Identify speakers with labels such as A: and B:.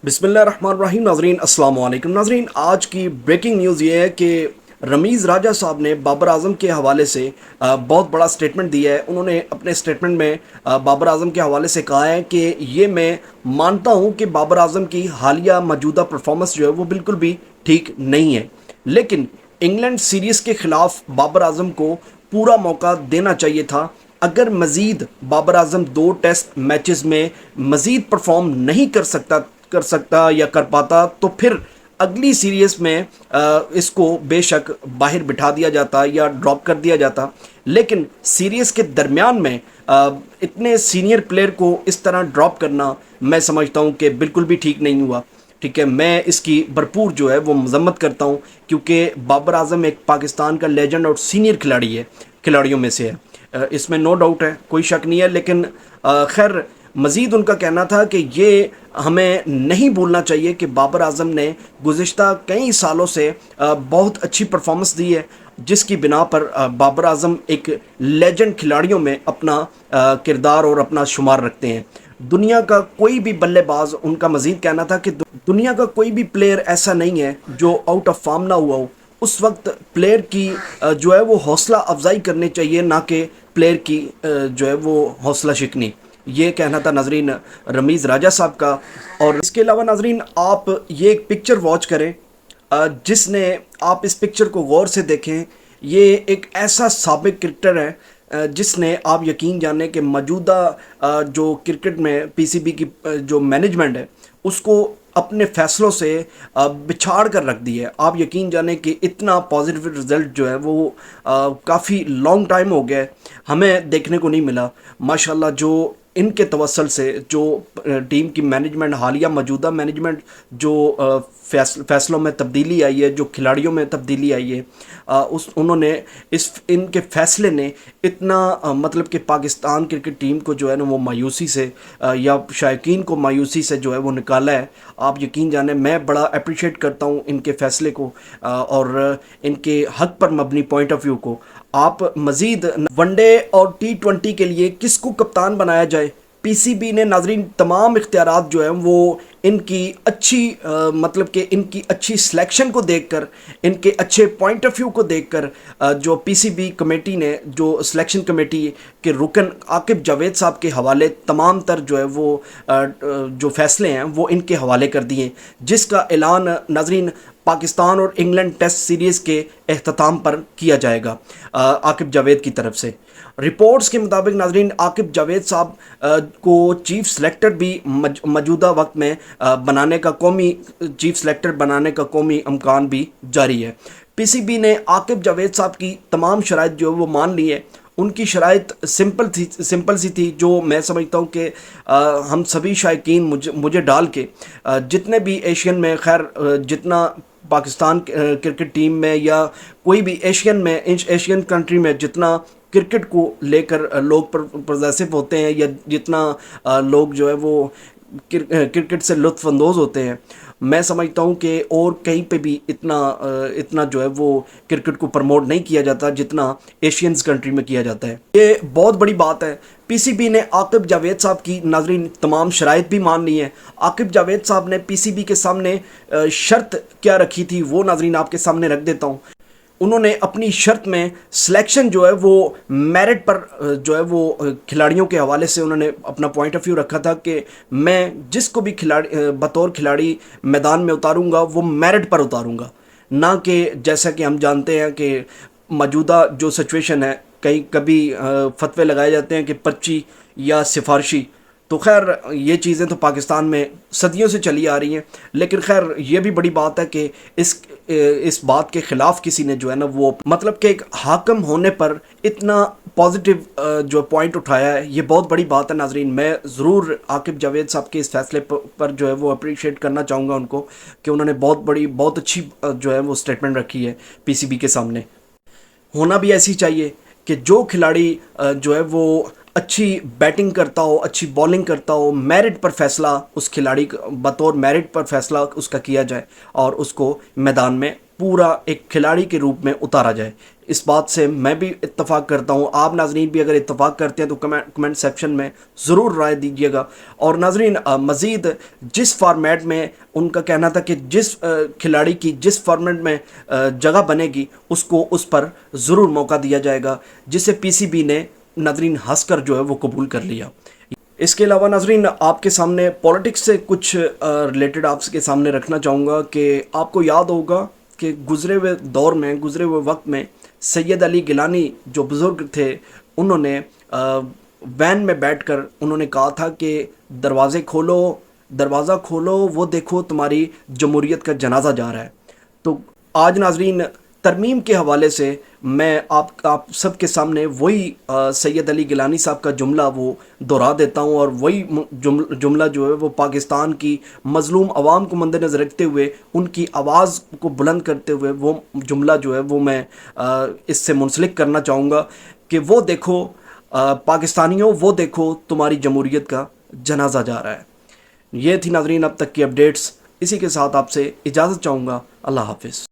A: बिस्मिल्लाहिर्रहमानिर्रहीम। नाजरीन अस्सलाम वालेकुम। नाजरीन, आज की ब्रेकिंग न्यूज़ ये है कि रमीज़ राजा साहब ने बाबर आज़म के हवाले से बहुत बड़ा स्टेटमेंट दिया है। उन्होंने अपने स्टेटमेंट में बाबर आज़म के हवाले से कहा है कि ये मैं मानता हूँ कि बाबर आज़म की हालिया मौजूदा परफॉर्मेंस जो है वो बिल्कुल भी ठीक नहीं है, लेकिन इंग्लैंड सीरीज़ के ख़िलाफ़ बाबर आज़म को पूरा मौका देना चाहिए था। अगर मज़ीद बाबर आज़म 2 टेस्ट मैचेस में मज़ीद परफॉर्म नहीं कर सकता या कर पाता तो फिर अगली सीरीज में इसको बेशक बाहर बिठा दिया जाता या ड्रॉप कर दिया जाता। लेकिन सीरीज के दरमियान में इतने सीनियर प्लेयर को इस तरह ड्रॉप करना मैं समझता हूँ कि बिल्कुल भी ठीक नहीं हुआ। ठीक है, मैं इसकी भरपूर जो है वो मजम्मत करता हूँ, क्योंकि बाबर आज़म एक पाकिस्तान का लेजेंड और सीनियर खिलाड़ियों में से है। इसमें नो डाउट है, कोई शक नहीं है। लेकिन खैर, मज़ीद उनका कहना था कि ये हमें नहीं भूलना चाहिए कि बाबर आज़म ने गुज़िश्ता कई सालों से बहुत अच्छी परफॉर्मेंस दी है, जिसकी बिना पर बाबर आज़म एक लेजेंड खिलाड़ियों में अपना किरदार और अपना शुमार रखते हैं। दुनिया का कोई भी बल्लेबाज, उनका मज़ीद कहना था कि दुनिया का कोई भी प्लेयर ऐसा नहीं है जो आउट ऑफ फॉर्म ना हुआ हो। उस वक्त प्लेयर की जो है वो हौसला अफजाई करनी चाहिए, ना कि प्लेयर की जो है वो हौसला शिकनी। ये कहना था नाजरीन रमीज़ राजा साहब का। और इसके अलावा नाजरीन, आप ये एक पिक्चर वॉच करें, जिसने आप इस पिक्चर को गौर से देखें। ये एक ऐसा साबिक क्रिकेटर है जिसने, आप यकीन जाने कि मौजूदा जो क्रिकेट में पीसीबी की जो मैनेजमेंट है उसको अपने फैसलों से बिछाड़ कर रख दी है। आप यकीन जाने कि इतना पॉजिटिव रिज़ल्ट जो है वो काफ़ी लॉन्ग टाइम हो गया है, हमें देखने को नहीं मिला। माशाल्लाह, जो इनके तवस्सल से जो टीम की मैनेजमेंट, हालिया मौजूदा मैनेजमेंट, जो फैसलों में तब्दीली आई है, जो खिलाड़ियों में तब्दीली आई है, उन्होंने इनके फैसले ने इतना मतलब कि पाकिस्तान क्रिकेट टीम को जो है ना वो मायूसी से या शायकीन को मायूसी से जो है वो निकाला है। आप यकीन जाने, मैं बड़ा अप्रिशिएट करता हूँ इनके फैसले को और इनके हक पर मबनी पॉइंट ऑफ व्यू को। आप मज़ीद वनडे और T20 के लिए किसको कप्तान बनाया जाए, पीसीबी ने नाजरीन तमाम इख्तियारात जो हैं वो इनकी अच्छी मतलब कि इनकी अच्छी सिलेक्शन को देखकर, इनके अच्छे पॉइंट ऑफ व्यू को देखकर, जो पीसीबी कमेटी ने, जो सिलेक्शन कमेटी के रुकन आकिब जावेद साहब के हवाले तमाम तर जो है वो जो फैसले हैं वो इनके हवाले कर दिए, जिसका ऐलान नाजरीन पाकिस्तान और इंग्लैंड टेस्ट सीरीज़ के अख्ताम पर किया जाएगा आकिब जावेद की तरफ से। रिपोर्ट्स के मुताबिक नाजरीन, आकिब जावेद साहब को चीफ सेलेक्टर भी मौजूदा वक्त में बनाने का, कौमी चीफ सेलेक्टर बनाने का कौमी इम्कान भी जारी है। पीसीबी ने आकिब जावेद साहब की तमाम शराइत जो वो मान ली है। उनकी शराइत सिंपल सी थी, जो मैं समझता हूँ कि हम सभी शायकीन मुझे डाल के जितने भी एशियन में, खैर जितना पाकिस्तान क्रिकेट टीम में या कोई भी एशियन कंट्री में जितना क्रिकेट को लेकर लोग पोजेसिव होते हैं, या जितना लोग जो है वो क्रिकेट से लुत्फ़ अंदोज़ होते हैं, मैं समझता हूँ कि और कहीं पे भी इतना जो है वो क्रिकेट को प्रमोट नहीं किया जाता जितना एशियंस कंट्री में किया जाता है। ये बहुत बड़ी बात है। पीसीबी ने आकिब जावेद साहब की नाजरीन तमाम शराइत भी मान ली हैं। आकिब जावेद साहब ने पीसीबी के सामने शर्त क्या रखी थी वो नाजरीन आपके सामने रख देता हूँ। उन्होंने अपनी शर्त में सिलेक्शन जो है वो मेरिट पर जो है वो खिलाड़ियों के हवाले से उन्होंने अपना पॉइंट ऑफ व्यू रखा था कि मैं जिसको भी बतौर खिलाड़ी मैदान में उतारूंगा वो मेरिट पर उतारूंगा, ना कि जैसा कि हम जानते हैं कि मौजूदा जो सिचुएशन है, कभी फतवे लगाए जाते हैं कि पर्ची या सिफारशी। तो खैर, ये चीज़ें तो पाकिस्तान में सदियों से चली आ रही हैं। लेकिन खैर, ये भी बड़ी बात है कि इस बात के ख़िलाफ़ किसी ने जो है ना वो मतलब कि एक हाकम होने पर इतना पॉजिटिव जो पॉइंट उठाया है, ये बहुत बड़ी बात है नाजरीन। मैं ज़रूर आकिब जावेद साहब के इस फैसले पर जो है वो अप्रिशिएट करना चाहूँगा उनको, कि उन्होंने बहुत अच्छी जो है वो स्टेटमेंट रखी है पीसीबी के सामने। होना भी ऐसी चाहिए कि जो खिलाड़ी जो है वो अच्छी बैटिंग करता हो, अच्छी बॉलिंग करता हो, मेरिट पर फैसला उस खिलाड़ी का, बतौर मेरिट पर फैसला उसका किया जाए और उसको मैदान में پورا ایک کھلاڑی کے روپ میں اتارا جائے۔ اس بات سے میں بھی اتفاق کرتا ہوں، آپ ناظرین بھی اگر اتفاق کرتے ہیں تو کمنٹ سیکشن میں ضرور رائے دیجیے گا۔ اور ناظرین مزید جس فارمیٹ میں ان کا کہنا تھا کہ جس کھلاڑی کی جس فارمیٹ میں جگہ بنے گی اس کو اس پر ضرور موقع دیا جائے گا، جسے پی سی بی نے ناظرین ہنس کر جو ہے وہ قبول کر لیا۔ اس کے علاوہ ناظرین آپ کے سامنے پولیٹکس سے کچھ ریلیٹڈ آپ کے سامنے رکھنا چاہوں گا کہ آپ کو یاد ہوگا کہ گزرے ہوئے دور میں، گزرے ہوئے وقت میں سید علی گیلانی جو بزرگ تھے، انہوں نے وین میں بیٹھ کر انہوں نے کہا تھا کہ دروازہ کھولو وہ دیکھو تمہاری جمہوریت کا جنازہ جا رہا ہے۔ تو آج ناظرین ترمیم کے حوالے سے میں آپ سب کے سامنے وہی سید علی گیلانی صاحب کا جملہ وہ دہرا دیتا ہوں، اور وہی جملہ جو ہے وہ پاکستان کی مظلوم عوام کو مد نظر رکھتے ہوئے، ان کی آواز کو بلند کرتے ہوئے وہ جملہ جو ہے وہ میں اس سے منسلک کرنا چاہوں گا کہ وہ دیکھو پاکستانیوں، وہ دیکھو تمہاری جمہوریت کا جنازہ جا رہا ہے۔ یہ تھی ناظرین اب تک کی اپڈیٹس، اسی کے ساتھ آپ سے اجازت چاہوں گا۔ اللہ حافظ۔